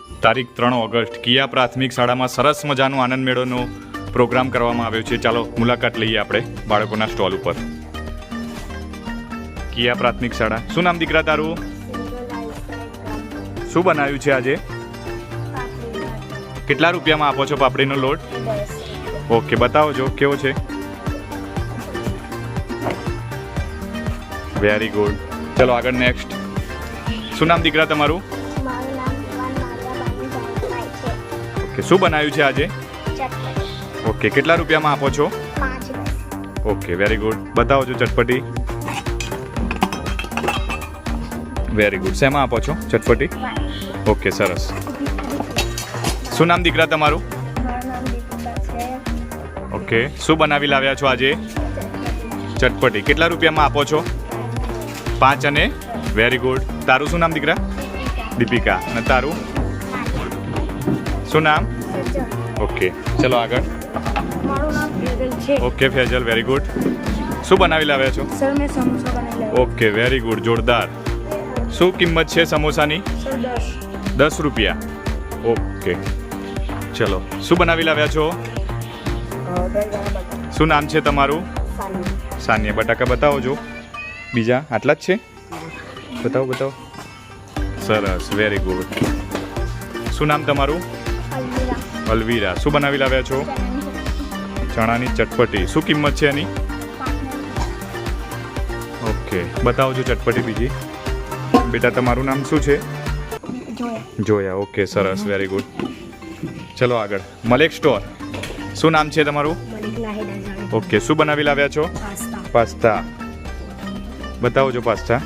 તારીખ 3 ઓગસ્ટ કિયા પ્રાથમિક શાળામાં સરસ મજાનો આનંદ મેળોનો પ્રોગ્રામ કરવામાં આવ્યો છે. ચાલો મુલાકાત લઈએ આપણે બાળકોના સ્ટોલ ઉપર. કિયા પ્રાથમિક શાળા. શું નામ દીકરા તારું? શું બનાવ્યું છે આજે? કેટલા રૂપિયામાં આપો છો પાપડીનો લોટ? ઓકે, બતાવો જો કેવો છે. Very good. ચલો આગળ નેક્સ્ટ. શું નામ દીકરા તમારું? ઓકે, શું બનાવ્યું છે આજે? ઓકે, કેટલા રૂપિયામાં આપો છો? Okay, very good. બતાવો છો ચટપટી. Very good. શેમાં આપો છો ચટપટી? ઓકે, સરસ. શું નામ દીકરા તમારું? ઓકે, શું બનાવી લાવ્યા છો આજે? ચટપટી. કેટલા રૂપિયામાં આપો છો? 5 અને વેરી ગુડ. તારું શું નામ દીકરા? દીપિકા. અને તારું શું નામ? ઓકે, ચલો આગળ. Okay Faizal, very good. શું બનાવી લાવ્યા છો? સર મેં સમોસા બનાવી લાવ્યા. ઓકે, વેરી ગુડ, જોરદાર. શું કિંમત છે સમોસાની? સર 10 રૂપિયા. ઓકે, ચલો. શું બનાવી લાવ્યા છો? શું નામ છે તમારું? સાનિયા. બટાકા બતાવો જો. બીજા આટલા જ છે? બતાવો બતાવો. સરસ, વેરી ગુડ. શું નામ તમારું? અલવીરા. શું બનાવી લાવ્યા છો? ચણાની ચટપટી. શું કિંમત છે એની? ઓકે, બતાવો છો ચટપટી બીજી. બેટા તમારું નામ શું છે? જોયા. ઓકે, સરસ, વેરી ગુડ. ચલો આગળ. મલેક સ્ટોર. શું નામ છે તમારું? ઓકે, શું બનાવી લાવ્યા છો? પાસ્તા. બતાવો છો પાસ્તા.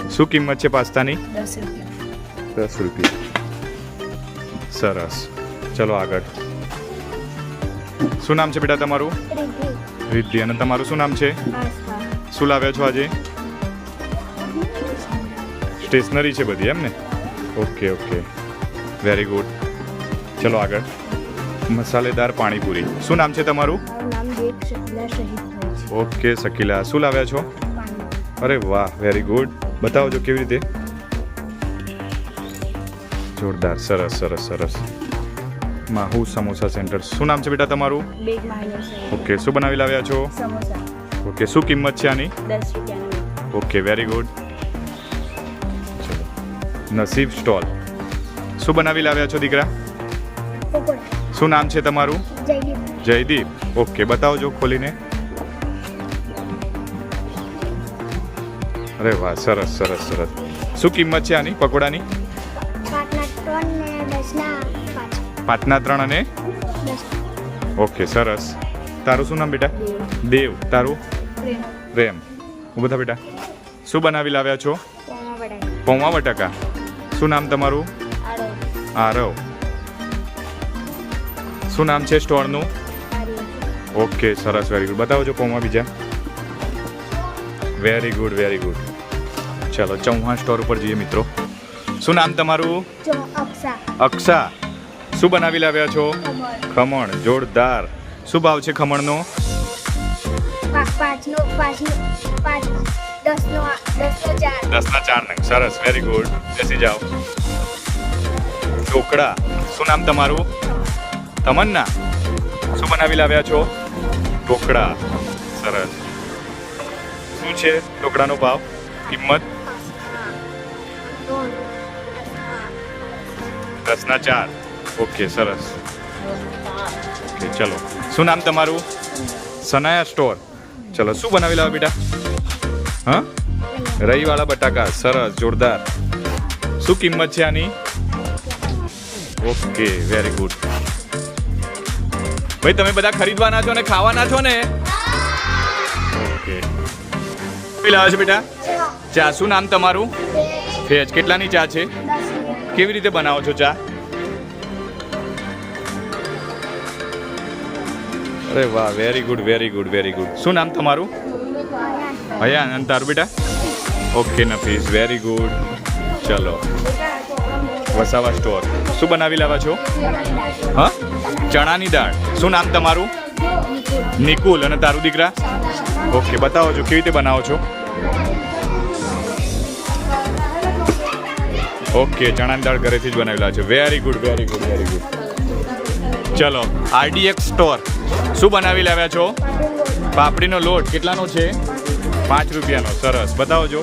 શું કિંમત છે પાસ્તાની? 10 રૂપિયા. સરસ, ચલો આગળ. શું નામ છે બેટા તમારું? રિદ્ધિ. અને તમારું શું નામ છે? શું લાવ્યા છો આજે? સ્ટેશનરી છે બધી એમ ને? Okay okay, very good. ચલો આગળ. મસાલેદાર પાણીપુરી. શું નામ છે તમારું? ઓકે શકીલા. શું લાવ્યા છો? અરે વાહ, વેરી ગુડ. બતાવો જો કેવી રીતે. જોરદાર, સરસ સરસ સરસ. માહુ સમોસા સેન્ટર. શું નામ છે બેટા તમારું? ઓકે, શું બનાવી લાવ્યા છો? ઓકે, શું કિંમત છે આની? 10 રૂપિયા. Okay, very good. ચલો. નસીબ સ્ટોલ. શું બનાવી લાવ્યા છો દીકરા? શું નામ છે તમારું? જયદીપ. ઓકે, બતાવો જો ખોલીને. અરે વાહ, સરસ સરસ સરસ. શું કિંમત છે આની પકોડાની? 5ના 3 અને ઓકે, સરસ. તારું શું નામ બેટા? દેવ. તારું? પ્રેમ. હું બધા બેટા. શું બનાવી લાવ્યા છો? પૌવા બટાકા. શું નામ તમારું? આરવ. શું નામ છે સ્ટોરનું? ઓકે, સરસ, વેરી ગુડ. બતાવો છો પૌવા બીજા. Very good very good. ચાલો ચૌહાણ સ્ટોર ઉપર જઈએ મિત્રો. શું નામ તમારું? અક્ષા. શું બનાવી લાવ્યા છો? ખમણ. જોરદાર. શું ભાવ છે ખમણનો? 10ના 4 નંગ. સરસ, વેરી ગુડ. બેસી જાઓ. ઢોકળા. શું નામ તમારું? તમન્ના. શું બનાવી લાવ્યા છો? ઢોકળા. સરસ. શું છે ઢોકળાનો ભાવ, કિંમત? 10ના 4. ઓકે, સરસ. ઓકે, ચલો. શું નામ તમારું? સનાયા સ્ટોર. ચલો, શું બનાવી લાવો બેટા? હા, રઈવાળા બટાકા. સરસ, જોરદાર. શું કિંમત છે આની? Okay, very good. ભાઈ તમે બધા ખરીદવાના છો ને ખાવાના છો ને? ઓકે. લાવે છે બેટા? ચા. શું નામ તમારું? ફેજ. કેટલાની ચા છે? કેવી રીતે બનાવો છો ચા? અરે વાહ, very good very good very good. શું નામ તમારું? હયાન. અને તારું બેટા? Okay Nafees, very good. ચલો. વસાવા સ્ટોર. શું બનાવી લાવ્યા છો? હા, ચણાની દાળ. શું નામ તમારું? નિકુલ. અને તારું દીકરા? ઓકે, બતાવો છો કેવી રીતે બનાવો છો? ઓકે ચણાની દાળ ઘરેથી જ બનાવેલા છે. Very good very good very good. ચલો આરડીએક્સ સ્ટોર શું બનાવી લાવ્યા છો? પાપડીનો લોટ. કેટલાનો છે? 5 રૂપિયાનો. સરસ, બતાવો જો.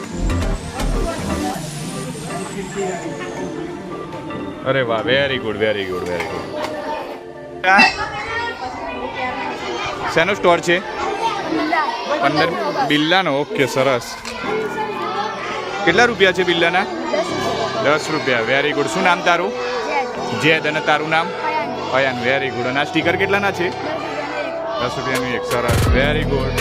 અરે વાહ, very good very good very good. શેનો સ્ટોર છે? 15 બિલ્લાનો. ઓકે સરસ. કેટલા રૂપિયા છે બિલ્લાના? 10 રૂપિયા. Very good. શું નામ તારું? જેદ. અને તારું નામ? અયાન. Very good. અને આ સ્ટીકર કેટલાના છે? 10 રૂપિયાનું એક. સરસ, વેરી ગુડ.